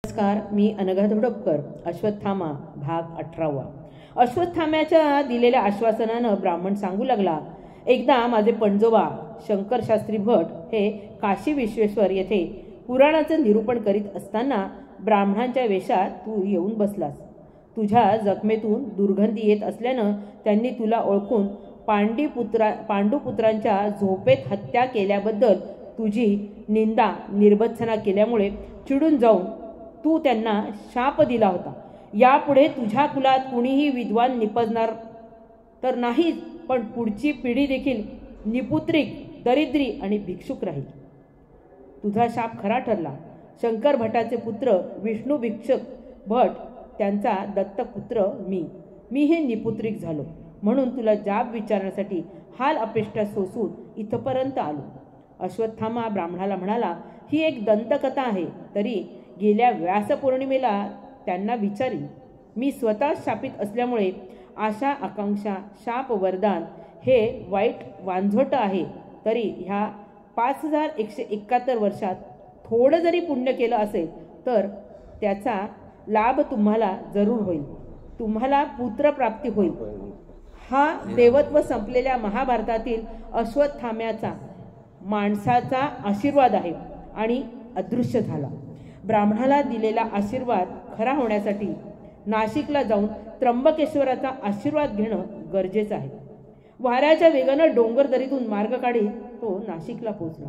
नमस्कार, मी अनघा धोडपकर. अश्वत्थामा भाग 18. अश्वत्थाम्याच्या दिलेल्या आश्वासनानं ब्राह्मण सांगू लागला, एकदा माझे पणजोबा शंकर शास्त्री भट हे काशी विश्वेश्वर येथे पुराणाचं निरूपण करीत असताना ब्राह्मणांच्या वेशात तू येऊन बसलास. तुझ्या जखमेतून दुर्गंधी येत असल्यानं त्यांनी तुला ओळखून पांडुपुत्रांच्या झोपेत हत्या केल्याबद्दल तुझी निंदा निर्भत्सना केल्यामुळे चिडून जाऊन तू त्यांना शाप दिला होता. यापुढे तुझ्या कुलात कुणीही विद्वान निपजणार तर नाही, पण पुढची पिढी देखील निपुत्रिक, दरिद्री आणि भिक्षुक राहील. तुझा शाप खरा ठरला. शंकर भटाचे पुत्र विष्णू भिक्षक भट त्यांचा दत्तपुत्र मी हे निपुत्रिक झालो, म्हणून तुला जाब विचारण्यासाठी हाल अपेष्टा सोसून इथपर्यंत आलो. अश्वत्थामा ब्राह्मणाला म्हणाला, ही एक दंतकथा आहे, तरी गेल्या व्यासपौर्णिमेला त्यांना विचारीन. मी स्वतः शापित असल्यामुळे आशा आकांक्षा शाप वरदान हे वाईट वांझोट आहे, तरी ह्या 5171 वर्षात थोडं जरी पुण्य केलं असेल तर त्याचा लाभ तुम्हाला जरूर होईल. तुम्हाला पुत्रप्राप्ती होईल. हा देवत्व संपलेल्या महाभारतातील अश्वत्थाम्याचा माणसाचा आशीर्वाद आहे आणि अदृश्य झाला. ब्राह्मणाला दिलेला आशीर्वाद खरा होण्यासाठी नाशिकला जाऊन त्र्यंबकेश्वराचा आशीर्वाद घेणं गरजेचं आहे. वाऱ्याच्या वेगानं डोंगरदरीतून मार्ग काढीत तो नाशिकला पोहोचला.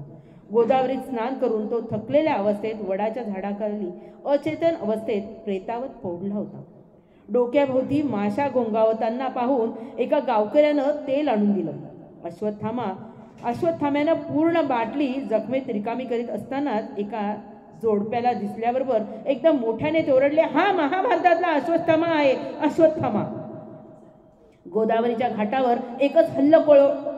गोदावरीत स्नान करून तो थकलेल्या अवस्थेत वडाच्या झाडाखाली अचेतन अवस्थेत प्रेतावत पडला होता. डोक्याभोवती माशा घोंगावताना पाहून एका गावकऱ्यानं तेल आणून दिलं. अश्वत्थाम्यानं पूर्ण बाटली जखमेत रिकामी करीत असतानाच एका जोडप्याला दिसल्याबरोबर एकदम मोठ्याने ते ओरडले, हा महाभारतातला अश्वत्थामा आहे, अश्वत्थामा. गोदावरीच्या घाटावर एकच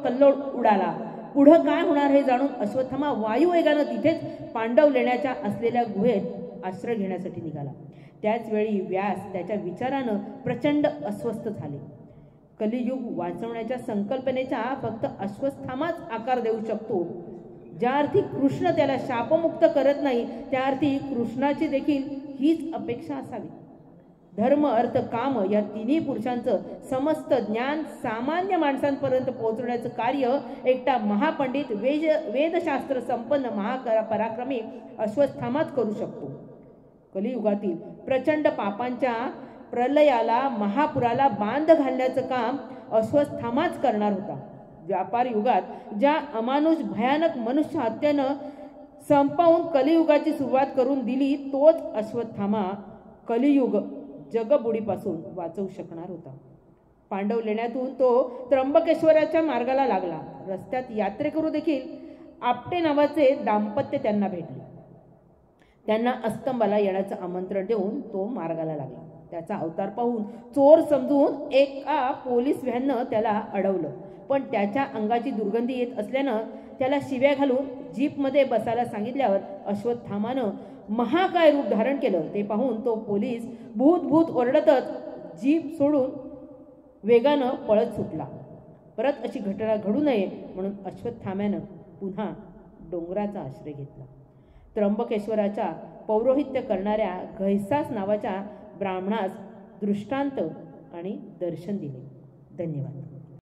कल्लोळ उडाला. पुढं काय होणार हे जाणून अश्वत्थामा वायुवेगानं तिथेच पांडव लेण्याच्या असलेल्या गुहेत आश्रय घेण्यासाठी निघाला. त्याच वेळी व्यास त्याच्या विचारानं प्रचंड अस्वस्थ झाले. कलियुग वाचवण्याच्या संकल्पनेचा फक्त अश्वत्थामाच आकार देऊ शकतो. ज्या अर्थी कृष्ण त्याला शापमुक्त करत नाही, त्या अर्थी कृष्णाची देखील हीच अपेक्षा असावी. धर्म, अर्थ, काम या तिन्ही पुरुषांचं समस्त ज्ञान सामान्य माणसांपर्यंत पोहोचवण्याचं कार्य एकटा महापंडित वेदशास्त्र संपन्न महापराक्रमी अश्वत्थामाच करू शकतो. कलियुगातील प्रचंड पापांच्या प्रलयाला, महापुराला बांध घालण्याचं काम अश्वत्थामाच करणार होता. व्यापार युगात ज्या अमानुष भयानक मनुष्य हत्येनं संपवून कलियुगाची सुरुवात करून दिली, तोच अश्वत्थामा कलियुग जगबुडीपासून वाचवू शकणार होता. पांडव लेण्यातून तो त्र्यंबकेश्वराच्या मार्गाला लागला. रस्त्यात यात्रेकरू देखील आपटे नावाचे दाम्पत्य त्यांना भेटले. त्यांना अस्तंबाला येण्याचं आमंत्रण देऊन तो मार्गाला लागला. त्याचा अवतार पाहून चोर समजून एका पोलीस व्हॅननं त्याला अडवलं, पण त्याच्या अंगाची दुर्गंधी येत असल्यानं त्याला शिव्या घालून जीपमध्ये बसायला सांगितल्यावर अश्वत्थामानं महाकाय रूप धारण केलं. ते पाहून तो पोलीस भूत ओरडतच जीप सोडून वेगानं पळत सुटला. परत अशी घटना घडू नये म्हणून अश्वत्थाम्यानं पुन्हा डोंगराचा आश्रय घेतला. त्र्यंबकेश्वराच्या पौरोहित्य करणाऱ्या घैसास नावाच्या ब्राह्मणास दृष्टांत आणि दर्शन दिले. धन्यवाद.